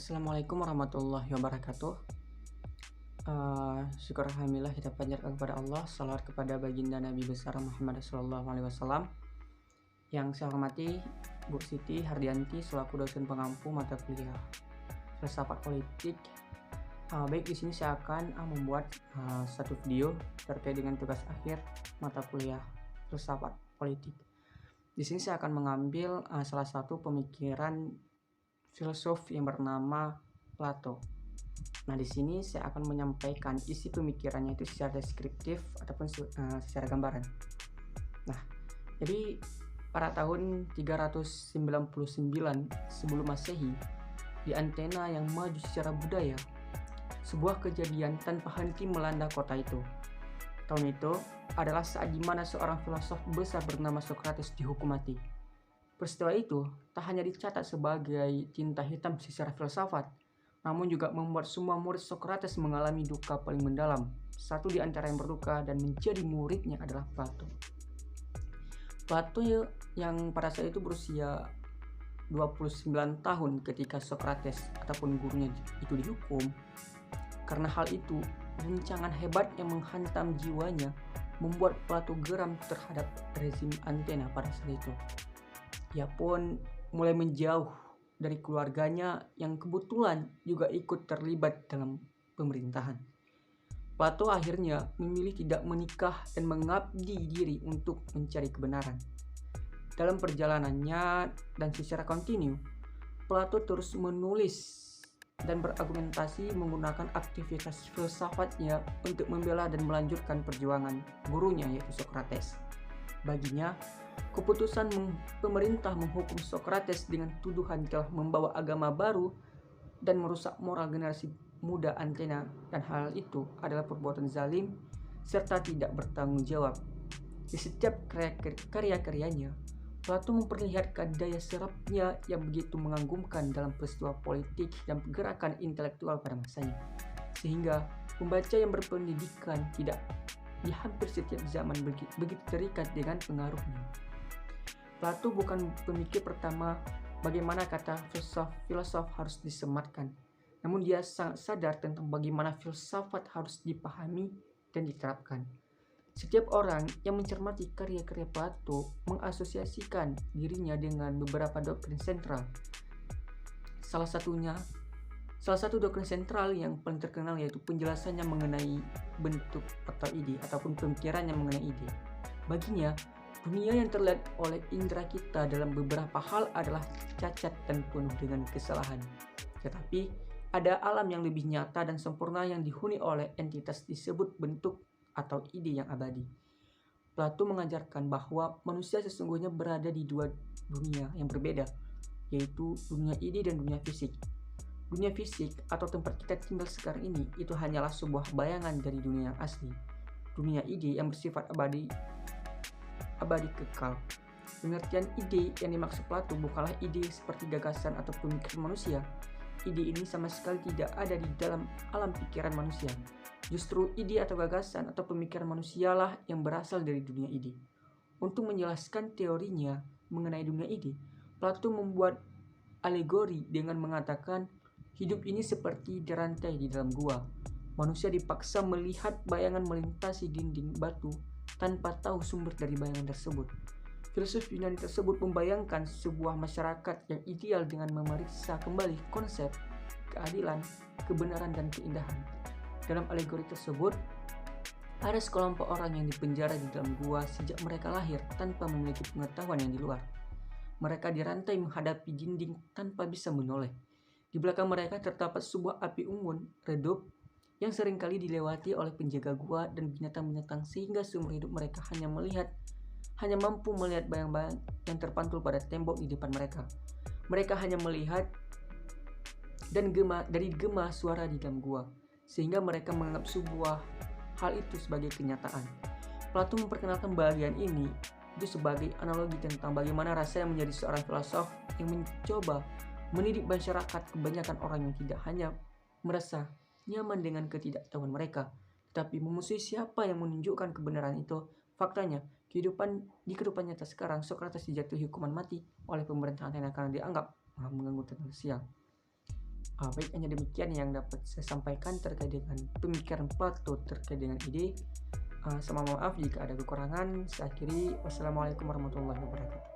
Assalamualaikum warahmatullahi wabarakatuh. Syukur alhamdulillah kita panjatkan kepada Allah, salawat kepada baginda Nabi besar Muhammad SAW. Yang saya hormati Bu Siti Hardianti selaku dosen pengampu mata kuliah filsafat politik. Baik, di sini saya akan membuat satu video terkait dengan tugas akhir mata kuliah filsafat politik. Di sini saya akan mengambil salah satu pemikiran filsuf yang bernama Plato. Nah, di sini saya akan menyampaikan isi pemikirannya itu secara deskriptif ataupun secara gambaran. Nah, jadi pada tahun 399 sebelum Masehi, di Athena yang maju secara budaya, sebuah kejadian tanpa henti melanda kota itu. Tahun itu adalah saat di mana seorang filosof besar bernama Socrates dihukum mati. Peristiwa itu tak hanya dicatat sebagai tinta hitam secara filsafat, namun juga membuat semua murid Socrates mengalami duka paling mendalam. Satu di antara yang berduka dan menjadi muridnya adalah Plato. Plato yang pada saat itu berusia 29 tahun ketika Socrates ataupun gurunya itu dihukum. Karena hal itu, guncangan hebat yang menghantam jiwanya membuat Plato geram terhadap rezim Athena pada saat itu. Ia pun mulai menjauh dari keluarganya yang kebetulan juga ikut terlibat dalam pemerintahan. Plato akhirnya memilih tidak menikah dan mengabdi diri untuk mencari kebenaran. Dalam perjalanannya dan secara kontinu, Plato terus menulis dan berargumentasi menggunakan aktivitas filsafatnya untuk membela dan melanjutkan perjuangan gurunya yaitu Socrates. Baginya, keputusan pemerintah menghukum Socrates dengan tuduhan telah membawa agama baru dan merusak moral generasi muda Athena, dan hal itu adalah perbuatan zalim serta tidak bertanggung jawab. Di setiap karya-karyanya, Plato memperlihatkan daya serapnya yang begitu mengagumkan dalam peristiwa politik dan gerakan intelektual pada masanya, sehingga pembaca yang berpendidikan tidak di hampir setiap zaman begitu terikat dengan pengaruhnya. Plato bukan pemikir pertama bagaimana kata filosof harus disematkan, namun dia sangat sadar tentang bagaimana filsafat harus dipahami dan diterapkan. Setiap orang yang mencermati karya-karya Plato mengasosiasikan dirinya dengan beberapa doktrin sentral. Salah satu doktrin sentral yang paling terkenal yaitu penjelasannya mengenai bentuk atau ide ataupun pemikirannya mengenai ide. Baginya, dunia yang terlihat oleh indera kita dalam beberapa hal adalah cacat dan penuh dengan kesalahan. Tetapi ada alam yang lebih nyata dan sempurna yang dihuni oleh entitas disebut bentuk atau ide yang abadi. Plato mengajarkan bahwa manusia sesungguhnya berada di dua dunia yang berbeda, yaitu dunia ide dan dunia fisik. Dunia fisik atau tempat kita tinggal sekarang ini itu hanyalah sebuah bayangan dari dunia yang asli. Dunia ide yang bersifat abadi kekal. Pengertian ide yang dimaksud Plato bukanlah ide seperti gagasan atau pemikiran manusia. Ide ini sama sekali tidak ada di dalam alam pikiran manusia. Justru ide atau gagasan atau pemikiran manusialah yang berasal dari dunia ide. Untuk menjelaskan teorinya mengenai dunia ide, Plato membuat alegori dengan mengatakan hidup ini seperti dirantai di dalam gua. Manusia dipaksa melihat bayangan melintasi dinding batu tanpa tahu sumber dari bayangan tersebut. Filsuf Yunani tersebut membayangkan sebuah masyarakat yang ideal dengan memeriksa kembali konsep keadilan, kebenaran, dan keindahan. Dalam alegori tersebut, ada sekelompok orang yang dipenjara di dalam gua sejak mereka lahir tanpa memiliki pengetahuan yang di luar. Mereka dirantai menghadapi dinding tanpa bisa menoleh. Di belakang mereka terdapat sebuah api unggun redup yang seringkali dilewati oleh penjaga gua dan binatang-binatang sehingga seumur hidup mereka hanya mampu melihat bayang-bayang yang terpantul pada tembok di depan mereka. Mereka hanya melihat dan gema suara di dalam gua, sehingga mereka menganggap sebuah hal itu sebagai kenyataan. Plato memperkenalkan bagian ini itu sebagai analogi tentang bagaimana rasanya menjadi seorang filosof yang mencoba mendidik masyarakat. Kebanyakan orang yang tidak hanya merasa nyaman dengan ketidaktahuan mereka, tetapi memusuhi siapa yang menunjukkan kebenaran itu. Faktanya, di kehidupan nyata sekarang, Socrates dijatuhi hukuman mati oleh pemerintahan Athena karena dianggap mengganggu tentang siang. Baik, hanya demikian yang dapat saya sampaikan terkait dengan pemikiran Plato terkait dengan ide. Sama maaf jika ada kekurangan. Saya akhiri. Wassalamualaikum warahmatullahi wabarakatuh.